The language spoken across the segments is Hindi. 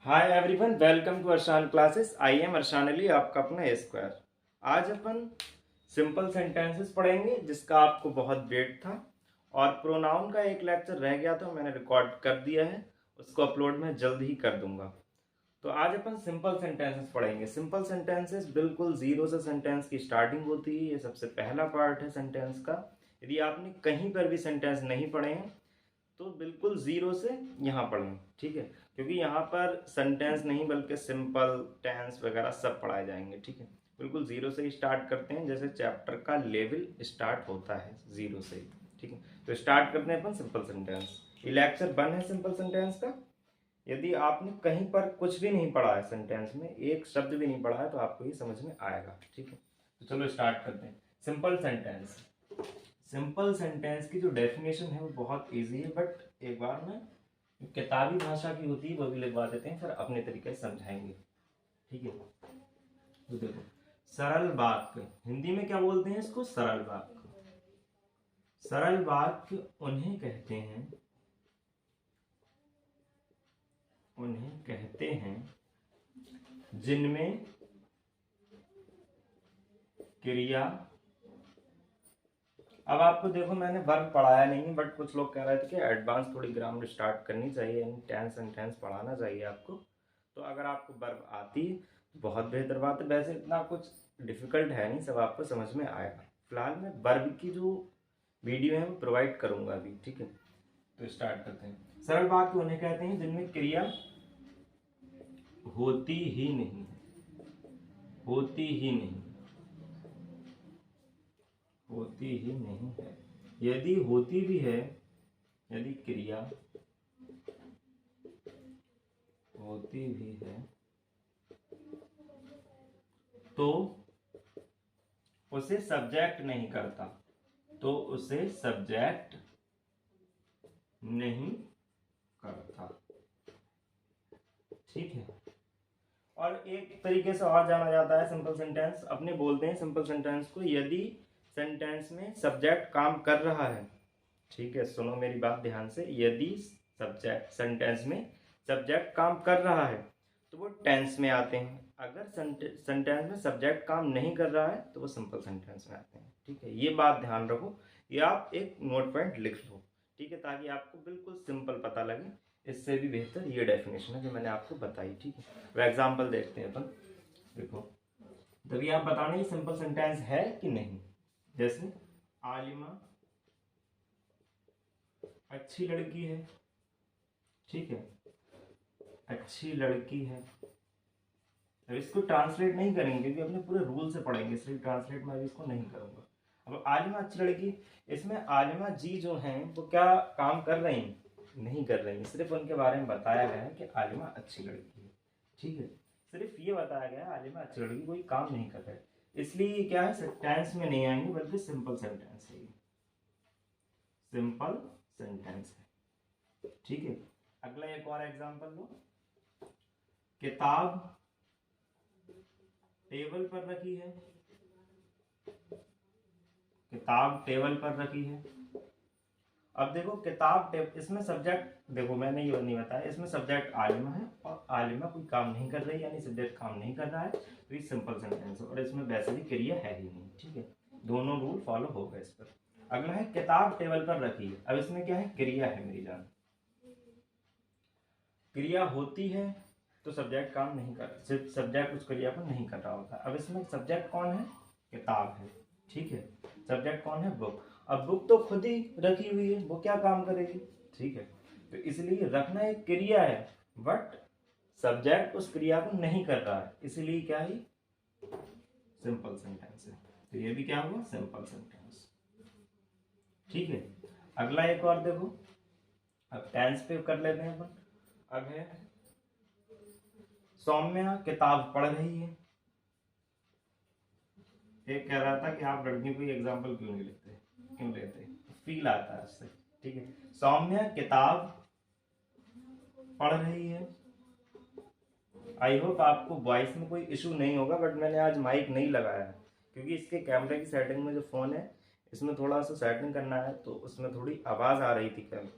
Hi everyone, welcome to Arshan classes. I am Arshan Ali, आपका अपना ए स्क्वायर। आज अपन सिंपल सेंटेंसेस पढ़ेंगे जिसका आपको बहुत वेट था, और प्रोनाउन का एक लेक्चर रह गया था, मैंने रिकॉर्ड कर दिया है, उसको अपलोड मैं जल्द ही कर दूंगा। तो आज अपन सिंपल सेंटेंसेस पढ़ेंगे। सिंपल सेंटेंसेस बिल्कुल जीरो से सेंटेंस की स्टार्टिंग होती है, ये सबसे पहला पार्ट है सेंटेंस का। यदि आपने कहीं पर भी सेंटेंस नहीं पढ़े हैं तो बिल्कुल जीरो से यहाँ पढ़ें, ठीक है, क्योंकि यहाँ पर सेंटेंस नहीं बल्कि सिंपल टेंस वगैरह सब पढ़ाए जाएंगे, ठीक है। बिल्कुल जीरो से ही स्टार्ट करते हैं, जैसे चैप्टर का लेवल स्टार्ट होता है जीरो से ही, ठीक है। तो स्टार्ट करते हैं अपन सिंपल सेंटेंस। ये लेक्चर 1 है सिंपल सेंटेंस का। यदि आपने कहीं पर कुछ भी नहीं पढ़ा है, सेंटेंस में एक शब्द भी नहीं पढ़ा है, तो आपको ये समझ में आएगा, ठीक है। तो चलो स्टार्ट करते हैं। सिंपल सेंटेंस, सिंपल सेंटेंस की जो डेफिनेशन है वो बहुत इजी है, बट एक बार ना किताबी भाषा की होती है वो भी लिखवा देते हैं, फिर अपने तरीके से समझाएंगे, ठीक है। तो देखो, सरल वाक्य हिंदी में क्या बोलते हैं इसको? सरल वाक्य। सरल वाक्य उन्हें कहते हैं जिनमें क्रिया, अब आपको देखो मैंने वर्ब पढ़ाया नहीं है, बट कुछ लोग कह रहे थे कि एडवांस थोड़ी ग्रामर स्टार्ट करनी चाहिए, यानी टेंस एंड टेंस पढ़ाना चाहिए आपको। तो अगर आपको वर्ब आती है तो बहुत बेहतर बात है, वैसे इतना कुछ डिफिकल्ट है नहीं, सब आपको समझ में आएगा। फिलहाल मैं वर्ब की जो वीडियो है वो प्रोवाइड करूंगा अभी, ठीक है। तो स्टार्ट करते हैं। सरल वाक्य उन्हें कहते हैं जिनमें क्रिया होती ही नहीं, होती ही नहीं, होती ही नहीं है। यदि होती भी है, यदि क्रिया होती भी है तो उसे सब्जेक्ट नहीं करता, तो उसे सब्जेक्ट नहीं करता, ठीक है। और एक तरीके से और जाना जाता है सिंपल सेंटेंस, अपने बोलते हैं सिंपल सेंटेंस को, यदि सेंटेंस में सब्जेक्ट काम कर रहा है, ठीक है, सुनो मेरी बात ध्यान से। यदि सब्जेक्ट सेंटेंस में सब्जेक्ट काम कर रहा है तो वो टेंस में आते हैं, अगर सेंटेंस में सब्जेक्ट काम नहीं कर रहा है तो वो सिंपल सेंटेंस में आते हैं, ठीक है। ये बात ध्यान रखो, ये आप एक नोट पॉइंट लिख लो, ठीक है, ताकि आपको बिल्कुल सिंपल पता लगे। इससे भी बेहतर ये डेफिनेशन है जो मैंने आपको बताई, ठीक है। वो एग्जाम्पल देखते हैं अपन। देखो, तभी आप बताना ये सिंपल सेंटेंस है कि नहीं। जैसे आलिमा अच्छी लड़की है, ठीक है, अच्छी लड़की है। अब इसको ट्रांसलेट नहीं करेंगे क्योंकि अपने पूरे रूल से पढ़ेंगे, इसलिए ट्रांसलेट मैं अभी इसको नहीं करूंगा। अब आलिमा अच्छी लड़की, इसमें आलिमा जी जो हैं वो क्या काम कर रही हैं? नहीं कर रही हैं, सिर्फ उनके बारे में बताया गया है कि आलिमा अच्छी लड़की है, ठीक है। सिर्फ ये बताया गया है आलिमा अच्छी लड़की, कोई काम नहीं कर रहा है, इसलिए क्या है, सेंटेंस में नहीं आएंगे बल्कि सिंपल सेंटेंस है, सिंपल सेंटेंस है, ठीक है। अगला एक और एग्जांपल लो। किताब टेबल पर रखी है, किताब टेबल पर रखी है। अब देखो किताब इसमें सब्जेक्ट देखो, मैंने ये नहीं बताया, इसमें सब्जेक्ट आलिमा है और आलिमा कोई काम नहीं कर रही, यानी सब्जेक्ट काम नहीं कर रहा है, तो ये सिंपल सेंटेंस है, और इसमें वैसे भी क्रिया है ही नहीं, ठीक है। दोनों रूल फॉलो हो गए इस पर। अगला है किताब टेबल पर रखी है। अब इसमें क्या है, क्रिया है मेरी जान। क्रिया होती है तो सब्जेक्ट काम नहीं कर, सिर्फ सब्जेक्ट उस क्रिया को नहीं कर रहा होता। अब इसमें सब्जेक्ट कौन है? किताब है, ठीक है। सब्जेक्ट कौन है? बुक। अब बुक तो खुद ही रखी हुई है, वो क्या काम करेगी, ठीक है। तो इसलिए रखना एक क्रिया है, बट सब्जेक्ट उस क्रिया को नहीं कर रहा है, इसलिए क्या है, सिंपल सेंटेंस है। तो ये भी क्या हुआ, सिंपल सेंटेंस, ठीक है। अगला एक और देखो, अब टेंस पे कर लेते हैं अपन। अब है सौम्या किताब पढ़ रही है। एक कह रहा था कि आप लड़कियों को एग्जाम्पल क्यों नहीं लेते, क्यों लेते, फील आता है उससे, ठीक है। सौम्या किताब पढ़ रही है। आई होप आपको वॉइस में कोई इशू नहीं होगा, बट मैंने आज माइक नहीं लगाया है क्योंकि इसके कैमरे की सेटिंग में जो फ़ोन है इसमें थोड़ा सा सेटिंग करना है, तो उसमें थोड़ी आवाज़ आ रही थी कल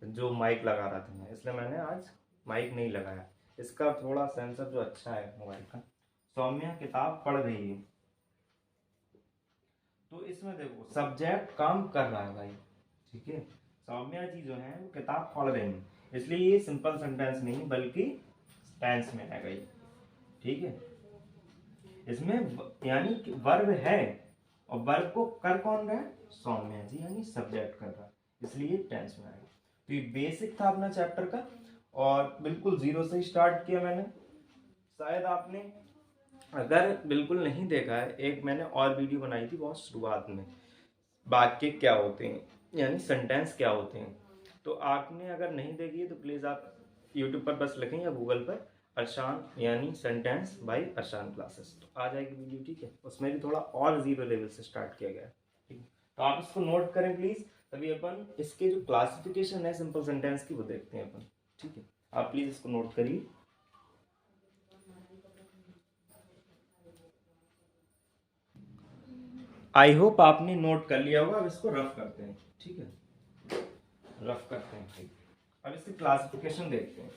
जो माइक लगा रहा था मैं, इसलिए मैंने आज माइक नहीं लगाया। इसका थोड़ा सेंसर जो अच्छा है मोबाइल का। सौम्या किताब पढ़ रही है, तो इसमें देखो सब्जेक्ट काम कर रहा है भाई, ठीक है। सौम्या जी जो है वो किताब पढ़ रही हैं, इसलिए ये सिंपल सेंटेंस नहीं बल्कि टेंस में है गई, ठीक है। इसमें यानी कि वर्ब है और वर्ब को कर कौन रहा है, सौम्या जी, यानी सब्जेक्ट कर रहा है, इसलिए टेंस में आएगा। तो ये बेसिक था अपना चैप्टर का, और बिल्कुल जीरो से ही स्टार्ट किया मैंने। शायद आपने अगर बिल्कुल नहीं देखा है, एक मैंने और वीडियो बनाई थी बहुत शुरुआत में, वाक्य क्या होते हैं यानी सेंटेंस क्या होते हैं। तो आपने अगर नहीं देखी है तो प्लीज़ आप यूट्यूब पर बस लिखें या गूगल पर अरशान यानी सेंटेंस बाय अरशान क्लासेस, तो आ जाएगी वीडियो, ठीक है। उसमें भी थोड़ा और जीरो लेवल से स्टार्ट किया गया है, ठीक है। तो आप इसको नोट करें प्लीज़, तभी अपन इसके जो क्लासिफिकेशन है सिंपल सेंटेंस की वो देखते हैं अपन, ठीक है। आप प्लीज़ इसको नोट करिए। आई होप आपने नोट कर लिया होगा। अब इसको रफ करते हैं, ठीक है, रफ करते हैं, ठीक। अब इसकी क्लासिफिकेशन देखते हैं।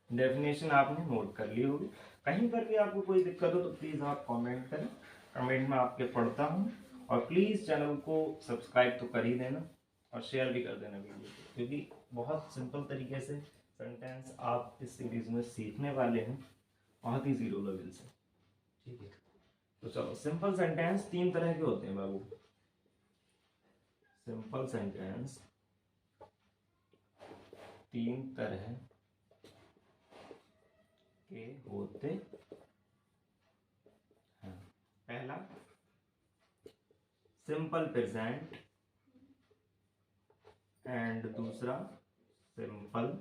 डेफिनेशन आपने नोट कर ली होगी। कहीं पर भी आपको कोई दिक्कत हो तो प्लीज़ आप कमेंट करें, कमेंट में आपके पढ़ता हूँ। और प्लीज़ चैनल को सब्सक्राइब तो कर ही देना और शेयर भी कर देना वीडियो को, क्योंकि बहुत सिंपल तरीके से सेंटेंस आप इस सीरीज में सीखने वाले हैं, बहुत ही जीरो लेवल से, ठीक है। तो चलो, सिंपल सेंटेंस तीन तरह के होते हैं बाबू। सिंपल सेंटेंस तीन तरह के होते हैं। पहला सिंपल प्रेजेंट एंड दूसरा सिंपल,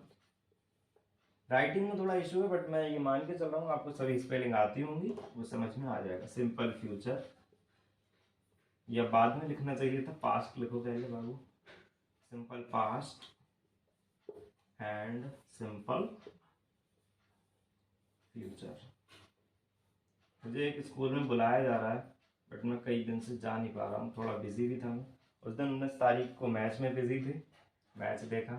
राइटिंग में थोड़ा इशू है बट मैं ये मान के चल रहा हूँ आपको सभी स्पेलिंग आती होंगी, वो समझ में आ जाएगा। सिंपल फ्यूचर, या बाद में लिखना चाहिए था, पास्ट लिखो पहले बाबू। Simple past and simple future. मुझे एक स्कूल में बुलाया जा रहा है बट मैं कई दिन से जा नहीं पा रहा हूँ, थोड़ा बिजी भी था मैं। उस दिन 19 तारीख को मैच में बिजी थे, मैच देखा,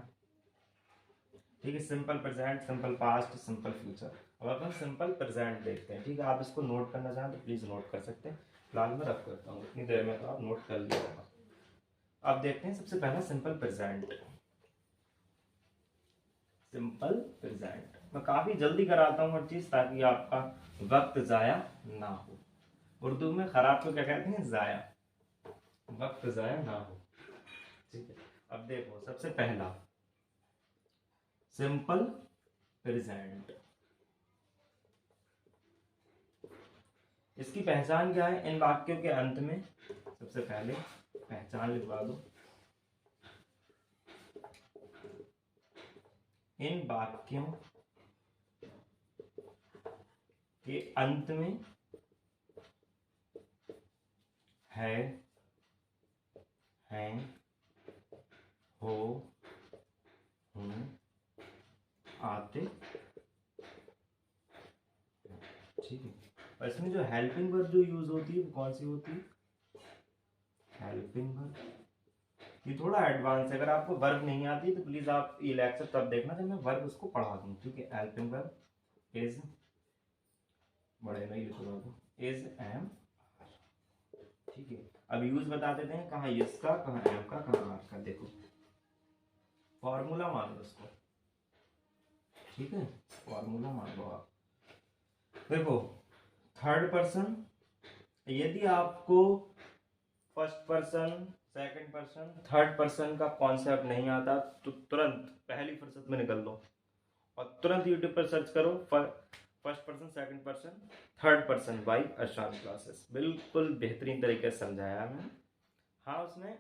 ठीक है। Simple present, simple past, simple future. अब अपन सिंपल प्रेजेंट देखते हैं, ठीक है। आप इसको नोट करना चाहें तो प्लीज़ नोट कर सकते हैं, फिलहाल मैं रख करता हूँ, इतनी देर में तो आप नोट कर लिया होगा। अब देखते हैं सबसे पहला सिंपल प्रेजेंट। सिंपल प्रेजेंट मैं काफ़ी जल्दी कराता हूँ हर चीज़, ताकि आपका वक्त ज़ाया ना हो। उर्दू में ख़राब को क्या कहते हैं, ज़ाया, वक्त ज़ाया ना हो, ठीक है। अब देखो सबसे पहला सिंपल प्रेजेंट, इसकी पहचान क्या है। इन वाक्यों के अंत में सबसे पहले पहचान लिखवा दो। इन वाक्यों के अंत में है, हैं, हो, हूँ, आते, ठीक है। और इसमें जो हेल्पिंग वर्ब जो यूज होती है वो कौन सी होती है, हेल्पिंग वर्ब। ये थोड़ा एडवांस है, अगर आपको वर्ब नहीं आती तो प्लीज आप ये लेक्चर तब देखना जब मैं वर्ब उसको पढ़ा दूँ, ठीक है। हेल्पिंग वर्ब इज, बड़े नहीं लिखो, इज, एम, ठीक है। अब यूज बता देते हैं, कहाँ इस का, कहाँ एम का, कहाँ आर का। देखो फॉर्मूला मान लो उसको, ठीक है, फॉर्मूला मान लो आप। देखो थर्ड पर्सन, यदि आपको first person, second person, third person का कॉन्सेप्ट नहीं आता तो तुरंत पहली फुर्सत में निकल लो और तुरंत यूट्यूब पर सर्च करो first person, second person, third person by Arshan classes. बिल्कुल बेहतरीन तरीके से समझाया है मैंने। हाँ उसमें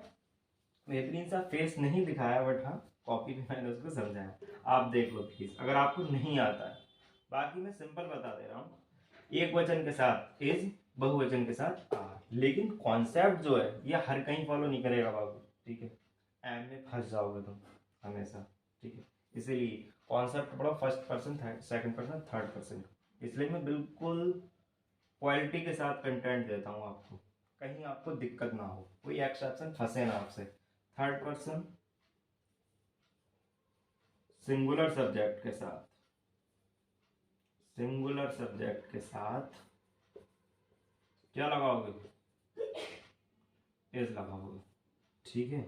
बेहतरीन सा फेस नहीं दिखाया बट हाँ कॉपी में मैंने उसको समझाया, आप देख लो प्लीज अगर आपको नहीं आता है। बाकी मैं सिंपल बता दे रहा हूँ, एक वचन के साथ इज, बहुवचन के साथ आर, लेकिन कॉन्सेप्ट जो है ये हर कहीं फॉलो नहीं करेगा बाबू, ठीक है। एम में फंस जाओगे तुम हमेशा, ठीक है। इसीलिए कॉन्सेप्ट पढ़ो first person, second person, third person. इसलिए मैं बिल्कुल क्वालिटी के साथ कंटेंट देता हूँ आपको, कहीं आपको दिक्कत ना हो, कोई एक्सेप्शन फंसे ना आपसे। थर्ड पर्सन, सिंगुलर सब्जेक्ट के साथ, सिंगुलर सब्जेक्ट के साथ क्या लगाओगे, इज लगाओगे, ठीक है।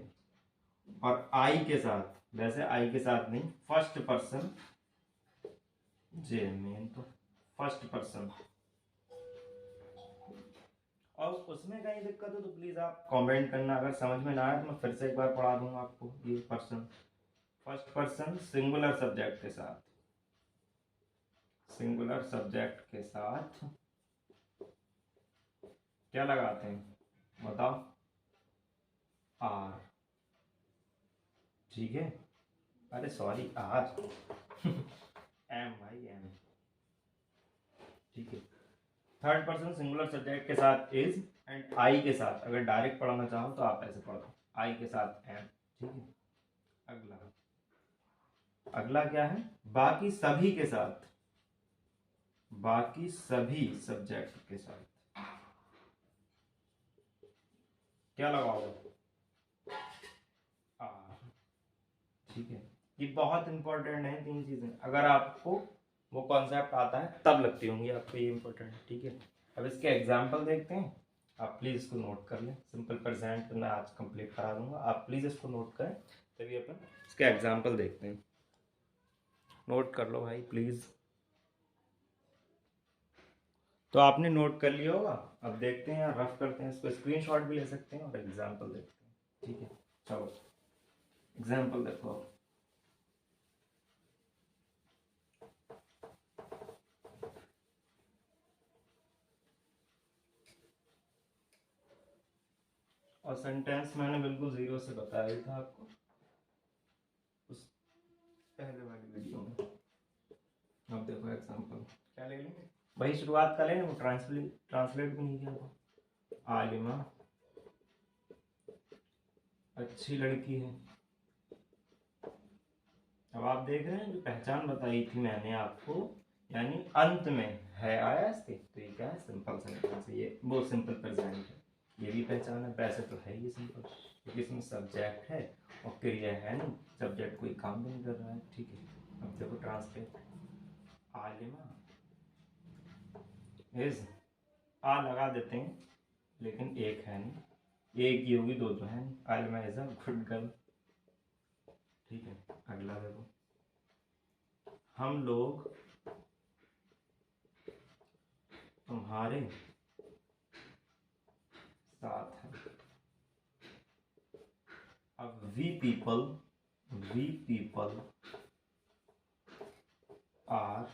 और आई के साथ, वैसे आई के साथ नहीं, फर्स्ट पर्सन जे मेन, तो फर्स्ट पर्सन। और उसमें कहीं दिक्कत हो तो प्लीज आप कमेंट करना, अगर समझ में ना आए तो मैं फिर से एक बार पढ़ा दूंगा आपको। ये person, first person singular subject के साथ, सिंगुलर सब्जेक्ट के साथ क्या लगाते हैं बताओ, आर, ठीक है। अरे सॉरी आर एम भाई एम, ठीक है। थर्ड पर्सन सिंगुलर सब्जेक्ट के साथ इज, एंड आई के साथ अगर डायरेक्ट पढ़ना चाहो तो आप ऐसे पढ़ो, आई के साथ एम, ठीक है। अगला, अगला क्या है, बाकी सभी के साथ, बाकी सभी सब्जेक्ट के साथ क्या लगाओगे, आर, ठीक है। ये बहुत इंपॉर्टेंट है, तीन चीजें अगर आपको वो कॉन्सेप्ट आता है तब लगती होंगी आपको, ये इंपॉर्टेंट है, ठीक है। अब इसके एग्जाम्पल देखते हैं, आप प्लीज इसको नोट कर लें। सिंपल प्रेजेंट मैं आज कंप्लीट करा दूंगा, आप प्लीज इसको नोट करें, तभी अपन इसके एग्जाम्पल देखते हैं। नोट कर लो भाई प्लीज। तो आपने नोट कर लिया होगा, अब देखते हैं, रफ करते हैं इसको, स्क्रीनशॉट भी ले सकते हैं और एग्जाम्पल देखते हैं, ठीक है। चलो एग्जाम्पल देखो। और सेंटेंस मैंने बिल्कुल जीरो से बताया ही था आपको उस पहले वाली वीडियो में। अब देखो एग्जाम्पल क्या ले लेंगे, वही शुरुआत का लेंगे, वो ट्रांसलेट भी नहीं किया था। आलिमा अच्छी लड़की है। अब आप देख रहे हैं जो पहचान बताई थी मैंने आपको, यानी अंत में है आया इसके, तो ये क्या है, सिंपल सेंटेंस, ये वो सिंपल प्रेजेंट है, ये भी पहचान है, वैसे तो है ये सिंपल क्योंकि इसमें सब्जेक्ट है और क्रिया है नहीं, सब्जेक्ट कोई काम भी नहीं कर रहा है, ठीक है। अब देखो ट्रांसलेट, आलिमा इज, आ लगा देते हैं लेकिन एक है नहीं, एक ही होगी, दो तो है नहीं, आलिमा इज अ गुड गर्ल, ठीक है। अगला देखो, हम लोग तुम्हारे साथ हैं। अब we people are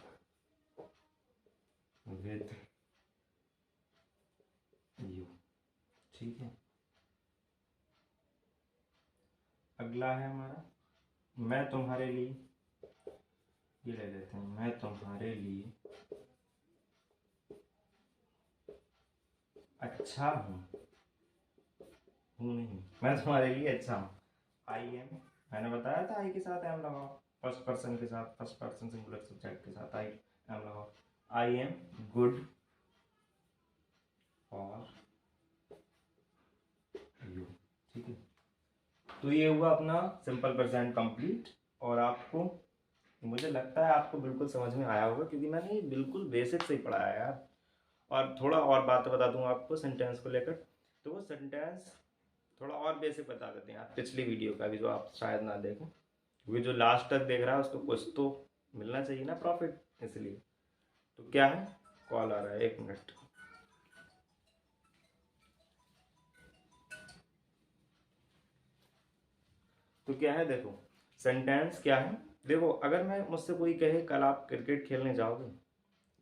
with you, ठीक है। अगला है हमारा, मैं तुम्हारे लिए, ये ले लेते हैं, मैं तुम्हारे लिए अच्छा हूँ नहीं, मैं तुम्हारे लिए अच्छा हूँ, आई एम, मैंने बताया था आई के साथ एम लगाओ, फर्स्ट पर्सन के साथ, फर्स्ट पर्सन सिंगुलर सब्जेक्ट के साथ आई एम लगाओ, I am good for you, ठीक है। तो ये हुआ अपना सिंपल प्रेजेंट कंप्लीट, और आपको, मुझे लगता है आपको बिल्कुल समझ में आया होगा क्योंकि मैंने ये बिल्कुल बेसिक से ही पढ़ाया है यार। और थोड़ा और बात बता दूंगा आपको सेंटेंस को लेकर, तो वो सेंटेंस थोड़ा और बेसिक बता देते हैं आप पिछली वीडियो का भी, जो आप शायद ना देखें क्योंकि जो लास्ट तक देख रहा है उसको कुछ तो मिलना चाहिए ना प्रॉफिट, इसलिए। तो क्या है, कॉल आ रहा है, एक मिनट। तो क्या है देखो, सेंटेंस क्या है, देखो अगर मैं मुझसे कोई कहे कल आप क्रिकेट खेलने जाओगे,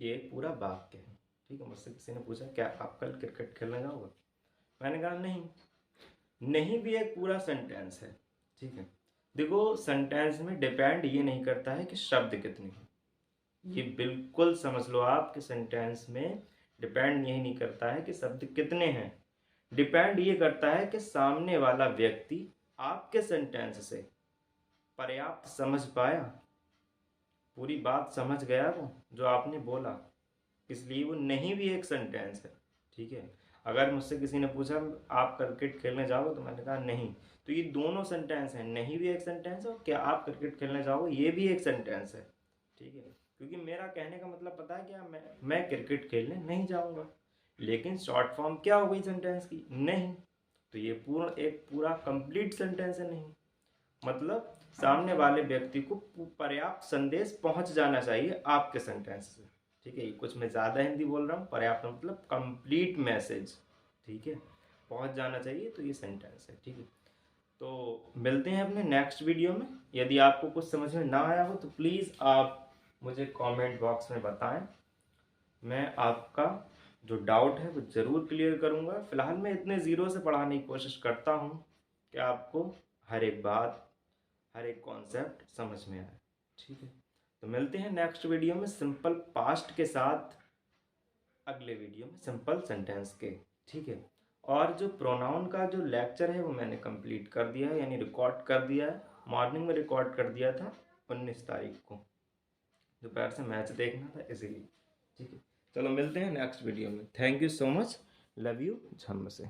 ये एक पूरा वाक्य है, ठीक है। मुझसे किसी ने पूछा क्या आप कल क्रिकेट खेलने जाओगे, मैंने कहा नहीं, नहीं भी एक पूरा सेंटेंस है, ठीक है। देखो सेंटेंस में डिपेंड ये नहीं करता है कि शब्द कितने हैं, ये बिल्कुल समझ लो आप कि सेंटेंस में डिपेंड यही नहीं करता है कि शब्द कितने हैं, डिपेंड ये करता है कि सामने वाला व्यक्ति आपके सेंटेंस से पर्याप्त समझ पाया, पूरी बात समझ गया वो जो आपने बोला, इसलिए वो नहीं भी एक सेंटेंस है, ठीक है। अगर मुझसे किसी ने पूछा आप क्रिकेट खेलने जाओगे तो मैंने कहा नहीं, तो ये दोनों सेंटेंस हैं, नहीं भी एक सेंटेंस है और क्या आप क्रिकेट खेलने जाओगे ये भी एक सेंटेंस है, ठीक है। क्योंकि मेरा कहने का मतलब पता है क्या, मैं क्रिकेट खेलने नहीं जाऊँगा, लेकिन शॉर्ट फॉर्म क्या हो गई सेंटेंस की, नहीं। तो ये पूरा कंप्लीट सेंटेंस है नहीं, मतलब सामने वाले व्यक्ति को पर्याप्त संदेश पहुंच जाना चाहिए आपके सेंटेंस से, ठीक है। कुछ मैं ज़्यादा हिंदी बोल रहा हूँ, पर्याप्त मतलब कंप्लीट मैसेज, ठीक है, पहुंच जाना चाहिए, तो ये सेंटेंस है, ठीक है। तो मिलते हैं अपने नेक्स्ट वीडियो में। यदि आपको कुछ समझ में ना आया हो तो प्लीज़ आप मुझे कमेंट बॉक्स में बताएं, मैं आपका जो डाउट है वो ज़रूर क्लियर करूँगा। फ़िलहाल मैं इतने ज़ीरो से पढ़ाने की कोशिश करता हूँ कि आपको हर एक बात, हर एक कॉन्सेप्ट समझ में आए, ठीक है। तो मिलते हैं नेक्स्ट वीडियो में सिंपल पास्ट के साथ, अगले वीडियो में सिंपल सेंटेंस के, ठीक है। और जो प्रोनाउन का जो लेक्चर है वो मैंने कंप्लीट कर दिया है, यानी रिकॉर्ड कर दिया है, मॉर्निंग में रिकॉर्ड कर दिया था 19 तारीख को, दोपहर से मैच देखना था इसीलिए, ठीक है। चलो मिलते हैं नेक्स्ट वीडियो में। Thank you so much, love you, झम से।